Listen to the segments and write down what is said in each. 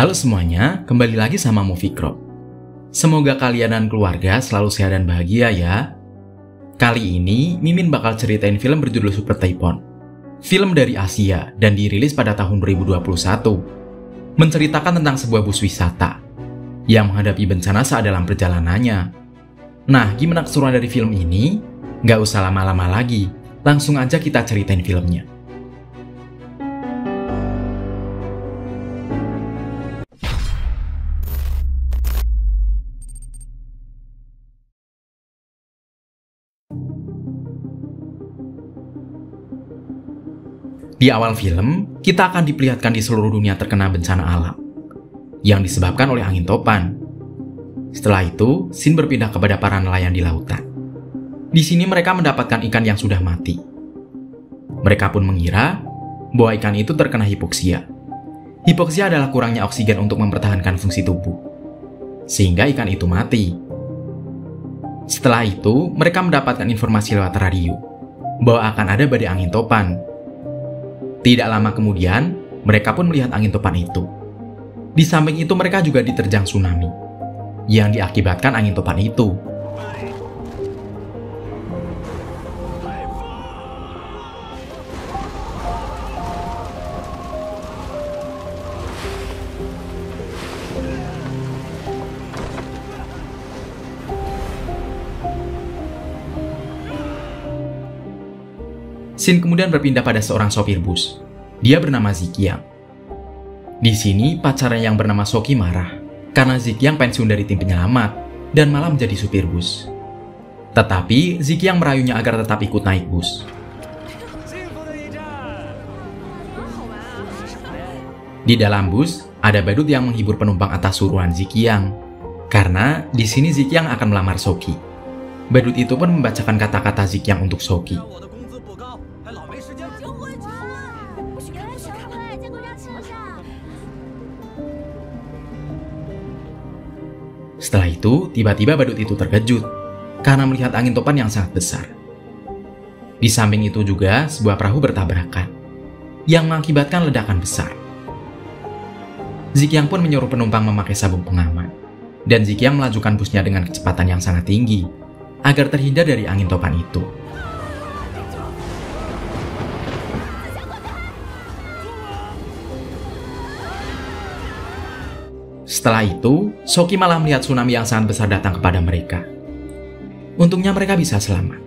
Halo semuanya, kembali lagi sama Movie Crop. Semoga kalian dan keluarga selalu sehat dan bahagia ya. Kali ini, Mimin bakal ceritain film berjudul Super Typhoon. Film dari Asia dan dirilis pada tahun 2021. Menceritakan tentang sebuah bus wisata yang menghadapi bencana saat dalam perjalanannya. Nah, gimana keseruan dari film ini? Nggak usah lama-lama lagi, langsung aja kita ceritain filmnya. Di awal film, kita akan diperlihatkan di seluruh dunia terkena bencana alam yang disebabkan oleh angin topan. Setelah itu, scene berpindah kepada para nelayan di lautan. Di sini mereka mendapatkan ikan yang sudah mati. Mereka pun mengira bahwa ikan itu terkena hipoksia. Hipoksia adalah kurangnya oksigen untuk mempertahankan fungsi tubuh, sehingga ikan itu mati. Setelah itu, mereka mendapatkan informasi lewat radio bahwa akan ada badai angin topan. Tidak lama kemudian, mereka pun melihat angin topan itu. Di samping itu mereka juga diterjang tsunami yang diakibatkan angin topan itu. Scene kemudian berpindah pada seorang sopir bus. Dia bernama Zikyang. Di sini pacarnya yang bernama Soki marah karena Zikyang pensiun dari tim penyelamat dan malah menjadi supir bus. Tetapi Zikyang merayunya agar tetap ikut naik bus. Di dalam bus ada badut yang menghibur penumpang atas suruhan Zikyang. Karena di sini Zikyang akan melamar Soki. Badut itu pun membacakan kata-kata Zikyang untuk Soki. Setelah itu, tiba-tiba badut itu terkejut karena melihat angin topan yang sangat besar. Di samping itu juga sebuah perahu bertabrakan yang mengakibatkan ledakan besar. Zikyang pun menyuruh penumpang memakai sabuk pengaman, dan Zikyang melajukan busnya dengan kecepatan yang sangat tinggi agar terhindar dari angin topan itu. Setelah itu, Soki malah melihat tsunami yang sangat besar datang kepada mereka. Untungnya mereka bisa selamat.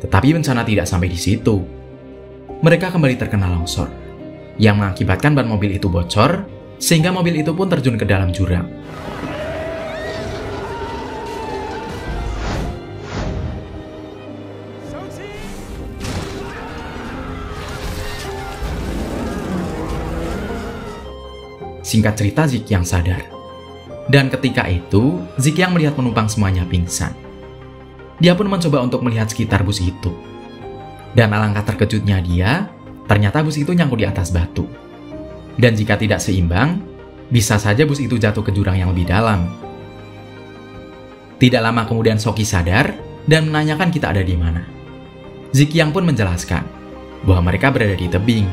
Tetapi bencana tidak sampai di situ. Mereka kembali terkena longsor, yang mengakibatkan ban mobil itu bocor, sehingga mobil itu pun terjun ke dalam jurang. Singkat cerita, Zikyang sadar. Dan ketika itu, Zikyang melihat penumpang semuanya pingsan. Dia pun mencoba untuk melihat sekitar bus itu. Dan alangkah terkejutnya dia, ternyata bus itu nyangkut di atas batu. Dan jika tidak seimbang, bisa saja bus itu jatuh ke jurang yang lebih dalam. Tidak lama kemudian Soki sadar dan menanyakan kita ada di mana. Zikyang pun menjelaskan bahwa mereka berada di tebing.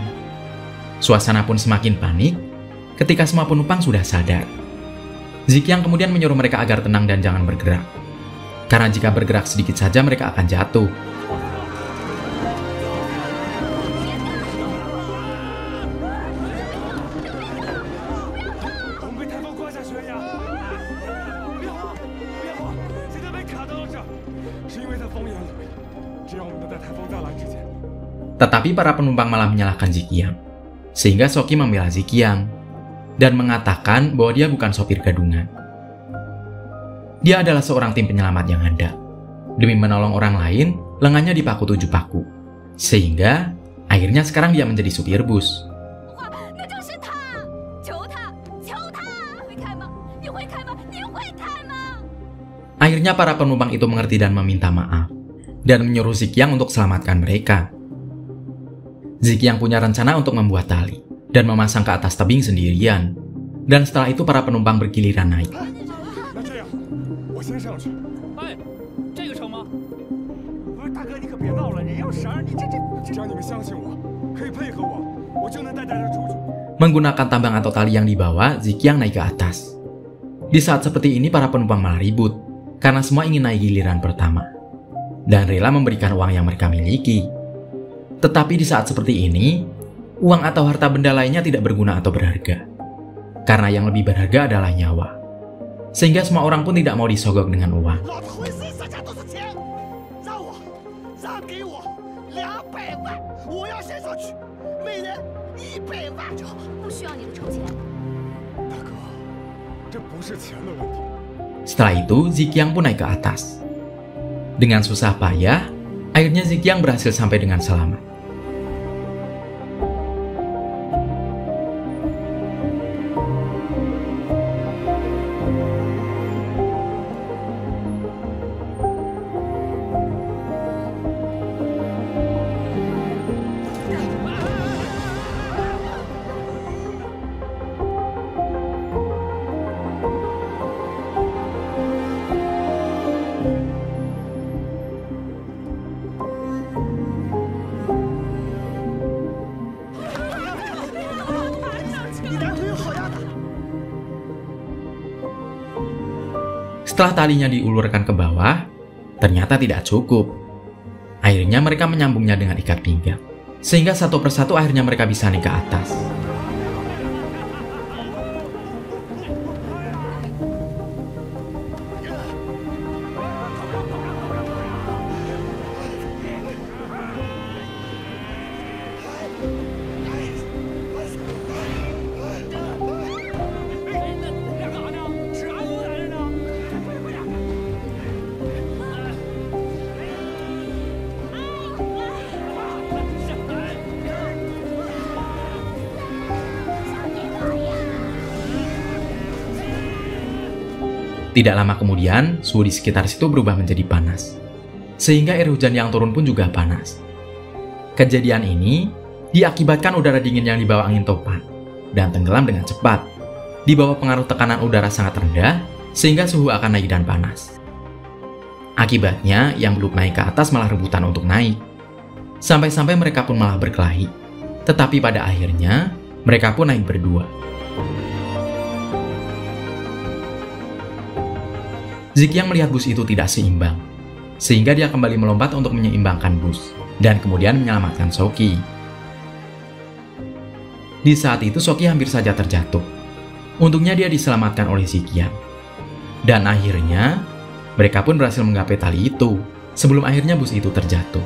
Suasana pun semakin panik ketika semua penumpang sudah sadar. Zikyang kemudian menyuruh mereka agar tenang dan jangan bergerak. Karena jika bergerak sedikit saja mereka akan jatuh. Tetapi para penumpang malah menyalahkan Zikyang, sehingga Soki membela Zikyang dan mengatakan bahwa dia bukan sopir gadungan. Dia adalah seorang tim penyelamat yang handal. Demi menolong orang lain, lengannya dipaku 7 paku. Sehingga, akhirnya sekarang dia menjadi supir bus. Akhirnya para penumpang itu mengerti dan meminta maaf, dan menyuruh Zikyang untuk selamatkan mereka. Zikyang punya rencana untuk membuat tali dan memasang ke atas tebing sendirian. Dan setelah itu para penumpang bergiliran naik. Menggunakan tambang atau tali yang dibawa, Ziqiang naik ke atas. Di saat seperti ini para penumpang malah ribut, karena semua ingin naik giliran pertama. Dan rela memberikan uang yang mereka miliki. Tetapi di saat seperti ini, uang atau harta benda lainnya tidak berguna atau berharga. Karena yang lebih berharga adalah nyawa. Sehingga semua orang pun tidak mau disogok dengan uang. Setelah itu, Ziqiang pun naik ke atas. Dengan susah payah, akhirnya Ziqiang berhasil sampai dengan selamat. Setelah talinya diulurkan ke bawah, ternyata tidak cukup. Akhirnya mereka menyambungnya dengan ikat pinggang, sehingga satu persatu akhirnya mereka bisa naik ke atas. Tidak lama kemudian, suhu di sekitar situ berubah menjadi panas. Sehingga air hujan yang turun pun juga panas. Kejadian ini diakibatkan udara dingin yang dibawa angin topan dan tenggelam dengan cepat. Di bawah pengaruh tekanan udara sangat rendah, sehingga suhu akan naik dan panas. Akibatnya, yang belum naik ke atas malah rebutan untuk naik. Sampai-sampai mereka pun malah berkelahi. Tetapi pada akhirnya, mereka pun naik berdua. Ziqiang melihat bus itu tidak seimbang, sehingga dia kembali melompat untuk menyeimbangkan bus, dan kemudian menyelamatkan Shoki. Di saat itu Shoki hampir saja terjatuh. Untungnya dia diselamatkan oleh Ziqiang. Dan akhirnya, mereka pun berhasil menggapai tali itu, sebelum akhirnya bus itu terjatuh.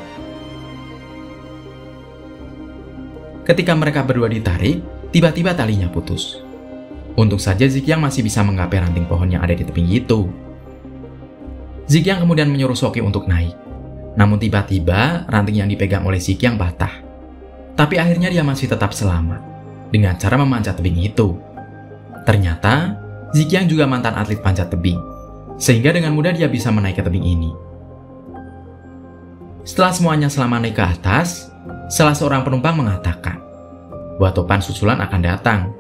Ketika mereka berdua ditarik, tiba-tiba talinya putus. Untung saja Ziqiang masih bisa menggapai ranting pohon yang ada di tebing itu. Ziqiang kemudian menyuruh Shoki untuk naik. Namun tiba-tiba ranting yang dipegang oleh Ziqiang patah. Tapi akhirnya dia masih tetap selamat dengan cara memanjat tebing itu. Ternyata Ziqiang juga mantan atlet panjat tebing, sehingga dengan mudah dia bisa menaiki tebing ini. Setelah semuanya selamat naik ke atas, salah seorang penumpang mengatakan bahwa topan susulan akan datang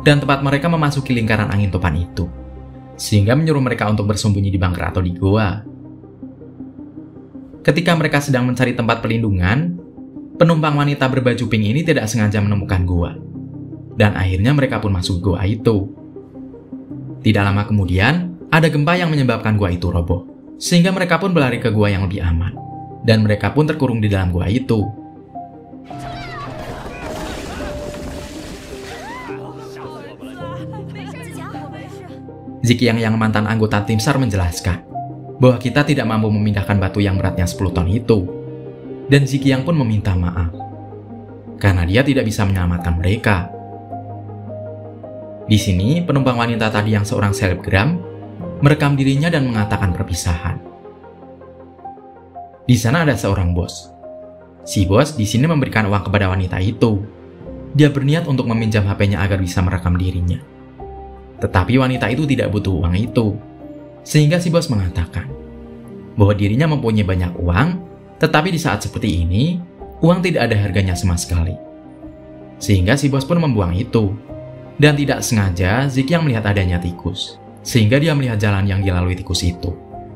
dan tempat mereka memasuki lingkaran angin topan itu, sehingga menyuruh mereka untuk bersembunyi di bunker atau di goa. Ketika mereka sedang mencari tempat pelindungan, penumpang wanita berbaju pink ini tidak sengaja menemukan goa. Dan akhirnya mereka pun masuk goa itu. Tidak lama kemudian, ada gempa yang menyebabkan goa itu roboh, sehingga mereka pun berlari ke goa yang lebih aman. Dan mereka pun terkurung di dalam goa itu. Ziqiang yang mantan anggota tim SAR menjelaskan bahwa kita tidak mampu memindahkan batu yang beratnya 10 ton itu. Dan Ziqiang pun meminta maaf karena dia tidak bisa menyelamatkan mereka. Di sini, penumpang wanita tadi yang seorang selebgram merekam dirinya dan mengatakan perpisahan. Di sana ada seorang bos. Si bos di sini memberikan uang kepada wanita itu. Dia berniat untuk meminjam HP-nya agar bisa merekam dirinya. Tetapi wanita itu tidak butuh uang itu. Sehingga si bos mengatakan bahwa dirinya mempunyai banyak uang, tetapi di saat seperti ini, uang tidak ada harganya sama sekali. Sehingga si bos pun membuang itu. Dan tidak sengaja, Ziqiang melihat adanya tikus. Sehingga dia melihat jalan yang dilalui tikus itu.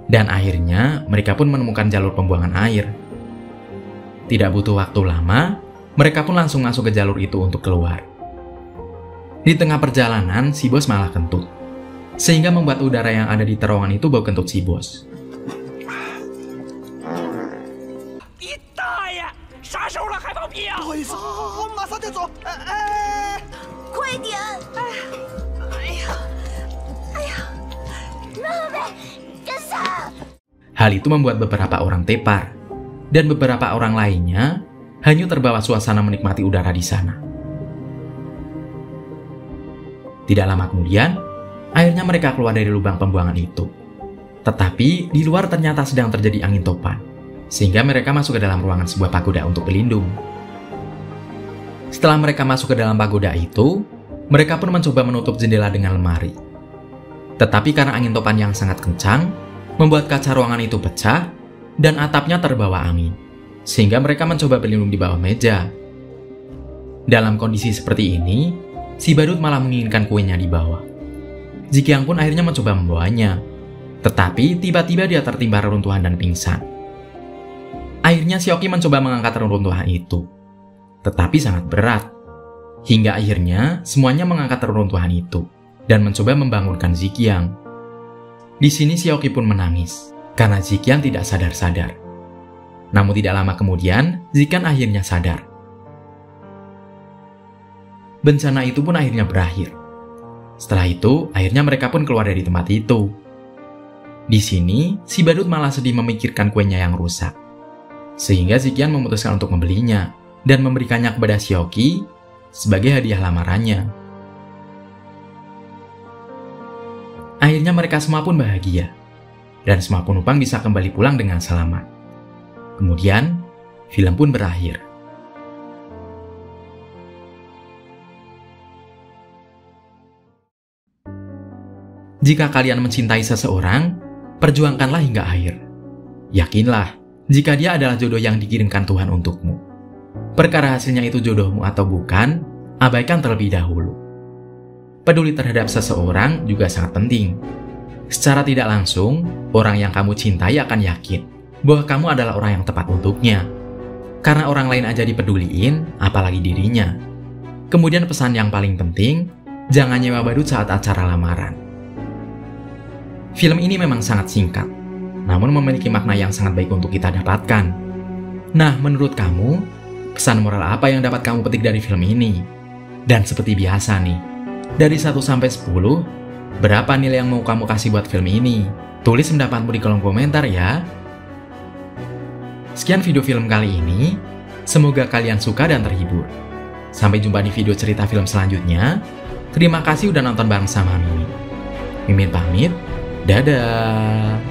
Dan akhirnya, mereka pun menemukan jalur pembuangan air. Tidak butuh waktu lama, mereka pun langsung masuk ke jalur itu untuk keluar. Di tengah perjalanan, si bos malah kentut. Sehingga membuat udara yang ada di terowongan itu bau kentut si bos. Hal itu membuat beberapa orang tepar, dan beberapa orang lainnya hanya terbawa suasana menikmati udara di sana. Tidak lama kemudian, akhirnya mereka keluar dari lubang pembuangan itu. Tetapi di luar ternyata sedang terjadi angin topan, sehingga mereka masuk ke dalam ruangan sebuah pagoda untuk berlindung. Setelah mereka masuk ke dalam pagoda itu, mereka pun mencoba menutup jendela dengan lemari. Tetapi karena angin topan yang sangat kencang, membuat kaca ruangan itu pecah dan atapnya terbawa angin, sehingga mereka mencoba berlindung di bawah meja. Dalam kondisi seperti ini, si badut malah menginginkan kuenya di bawah. Jikyang pun akhirnya mencoba membawanya, tetapi tiba-tiba dia tertimpa reruntuhan dan pingsan. Akhirnya Sioki mencoba mengangkat reruntuhan itu, tetapi sangat berat. Hingga akhirnya semuanya mengangkat reruntuhan itu dan mencoba membangunkan Jikyang. Di sini Sioki pun menangis karena Jikyang tidak sadar-sadar. Namun tidak lama kemudian, Jikyang akhirnya sadar. Bencana itu pun akhirnya berakhir. Setelah itu, akhirnya mereka pun keluar dari tempat itu. Di sini, si badut malah sedih memikirkan kuenya yang rusak. Sehingga Jikyang memutuskan untuk membelinya dan memberikannya kepada Sioki sebagai hadiah lamarannya. Akhirnya mereka semua pun bahagia, dan semua penumpang bisa kembali pulang dengan selamat. Kemudian, film pun berakhir. Jika kalian mencintai seseorang, perjuangkanlah hingga akhir. Yakinlah, jika dia adalah jodoh yang dikirimkan Tuhan untukmu. Perkara hasilnya itu jodohmu atau bukan, abaikan terlebih dahulu. Peduli terhadap seseorang juga sangat penting. Secara tidak langsung, orang yang kamu cintai akan yakin bahwa kamu adalah orang yang tepat untuknya. Karena orang lain aja dipeduliin, apalagi dirinya. Kemudian pesan yang paling penting, jangan nyewa badut saat acara lamaran. Film ini memang sangat singkat, namun memiliki makna yang sangat baik untuk kita dapatkan. Nah, menurut kamu, pesan moral apa yang dapat kamu petik dari film ini? Dan seperti biasa nih, dari 1 sampai 10, berapa nilai yang mau kamu kasih buat film ini? Tulis pendapatmu di kolom komentar ya. Sekian video film kali ini, semoga kalian suka dan terhibur. Sampai jumpa di video cerita film selanjutnya. Terima kasih udah nonton bareng sama Mimin. Mimin pamit, dadah!